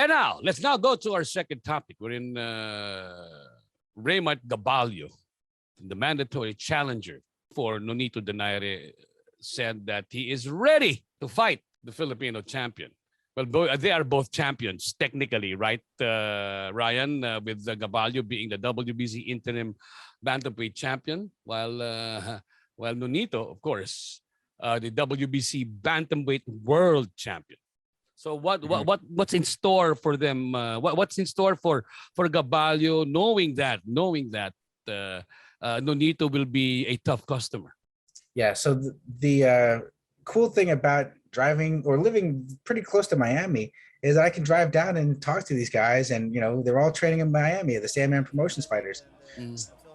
And now, let's now go to our second topic. We're in Raymart Gaballo, the mandatory challenger for Nonito Donaire, said that he is ready to fight the Filipino champion. Well, they are both champions, technically, right, Ryan, with Gaballo being the WBC interim bantamweight champion, while Nonito, of course, the WBC bantamweight world champion. So what's in store for them? What's in store for Gaballo, knowing that Nonito will be a tough customer? Yeah. So the cool thing about driving or living pretty close to Miami is that I can drive down and talk to these guys, and they're all training in Miami, the Sandman Promotions fighters.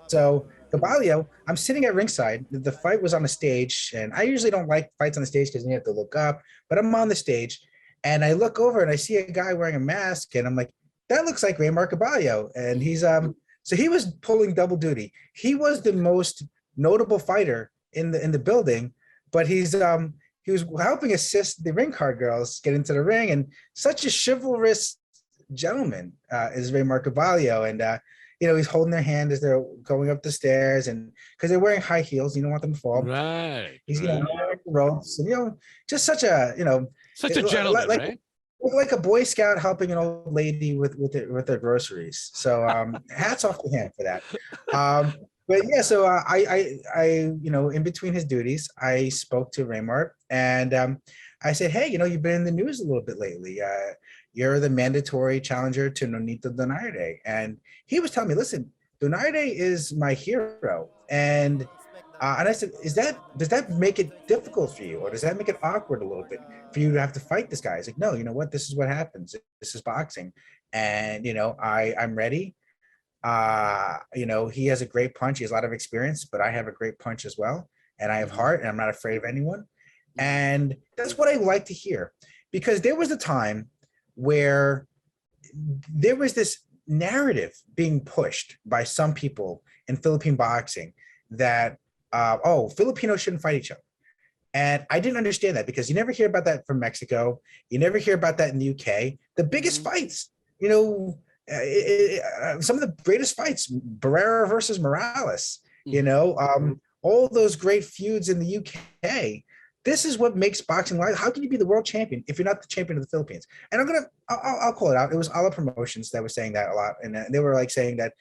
So Gaballo, I'm sitting at ringside. The fight was on the stage, and I usually don't like fights on the stage because you have to look up, but I'm on the stage. And I look over and I see a guy wearing a mask, and I'm like, that looks like Raymart Gaballo. And he's so he was pulling double duty. He was the most notable fighter in the building, but he was helping assist the ring card girls get into the ring, and such a chivalrous gentleman is Raymart Gaballo. And he's holding their hand as they're going up the stairs, and because they're wearing high heels, you don't want them to fall. Right. He's the ropes, and just such a such a gentleman, right? Like a Boy Scout helping an old lady with their groceries. So hats off to him for that. But yeah, so I in between his duties, I spoke to Raymart, and I said, hey, you've been in the news a little bit lately. You're the mandatory challenger to Nonito Donaire. And he was telling me, listen, Donaire is my hero. And I said, does that make it difficult for you? Or does that make it awkward a little bit for you to have to fight this guy? He's like, no, you know what? This is what happens. This is boxing. And, I'm ready. He has a great punch. He has a lot of experience, but I have a great punch as well. And I have heart, and I'm not afraid of anyone. And that's what I like to hear, because there was a time where there was this narrative being pushed by some people in Philippine boxing that, Filipinos shouldn't fight each other. And I didn't understand that, because you never hear about that from Mexico. You never hear about that in the UK. The biggest fights, some of the greatest fights, Barrera versus Morales, all those great feuds in the UK. This is what makes boxing live. How can you be the world champion if you're not the champion of the Philippines? And I'll call it out. It was Ala Promotions that was saying that a lot, and they were like saying that,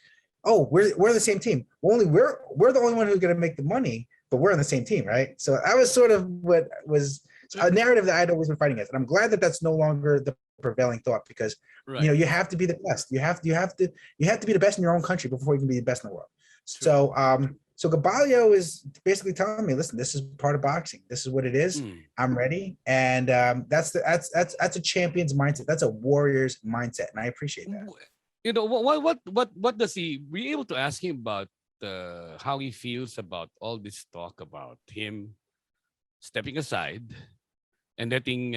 we're the same team. Well, we're the only one who's going to make the money, but we're on the same team, right? So that was sort of what was a narrative that I'd always been fighting against, and I'm glad that that's no longer the prevailing thought, because you have to be the best. You have to be the best in your own country before you can be the best in the world. So Gaballo is basically telling me, listen, this is part of boxing. This is what it is. I'm ready, and that's a champion's mindset. That's a warrior's mindset, and I appreciate that. What does he? Were you able to ask him about how he feels about all this talk about him stepping aside and letting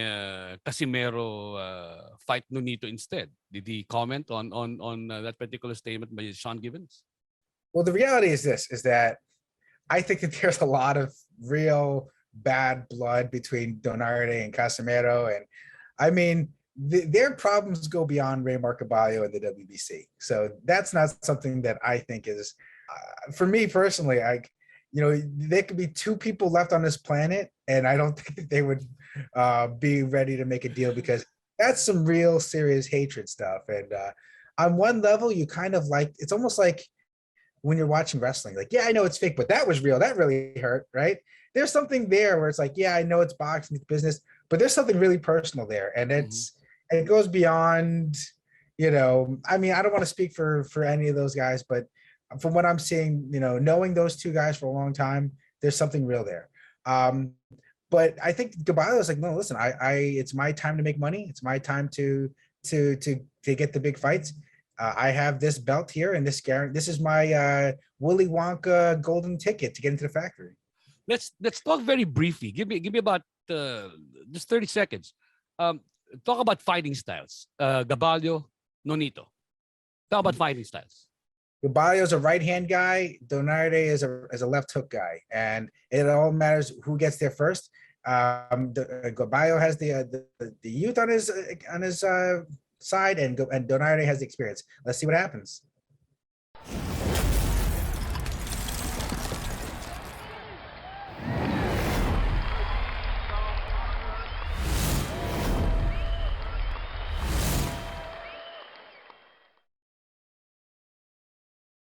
Casimero fight Nonito instead? Did he comment on that particular statement by Sean Gibbons? Well, the reality is that I think that there's a lot of real bad blood between Donaire and Casimero. And I mean, their problems go beyond Raymart Gaballo and the WBC. So that's not something that I think is, for me personally, there could be two people left on this planet, and I don't think that they would be ready to make a deal, because that's some real serious hatred stuff. And on one level, you kind of like, it's almost like when you're watching wrestling, like, yeah, I know it's fake, but that was real. That really hurt, right? There's something there where it's like, yeah, I know it's boxing, it's business, but there's something really personal there. And it goes beyond, I mean, I don't want to speak for any of those guys, but from what I'm seeing, knowing those two guys for a long time, there's something real there. But I think Gaballo is like, no, listen, it's my time to make money. It's my time to get the big fights. I have this belt here, and this is my Willy Wonka golden ticket to get into the factory. Let's talk very briefly. Give me about just 30 seconds. Talk about fighting styles. Gaballo, Nonito. Talk about fighting styles. Gaballo is a right-hand guy. Donaire is a left hook guy, and it all matters who gets there first. Gaballo has the youth on his side, and Donaire has the experience. Let's see what happens.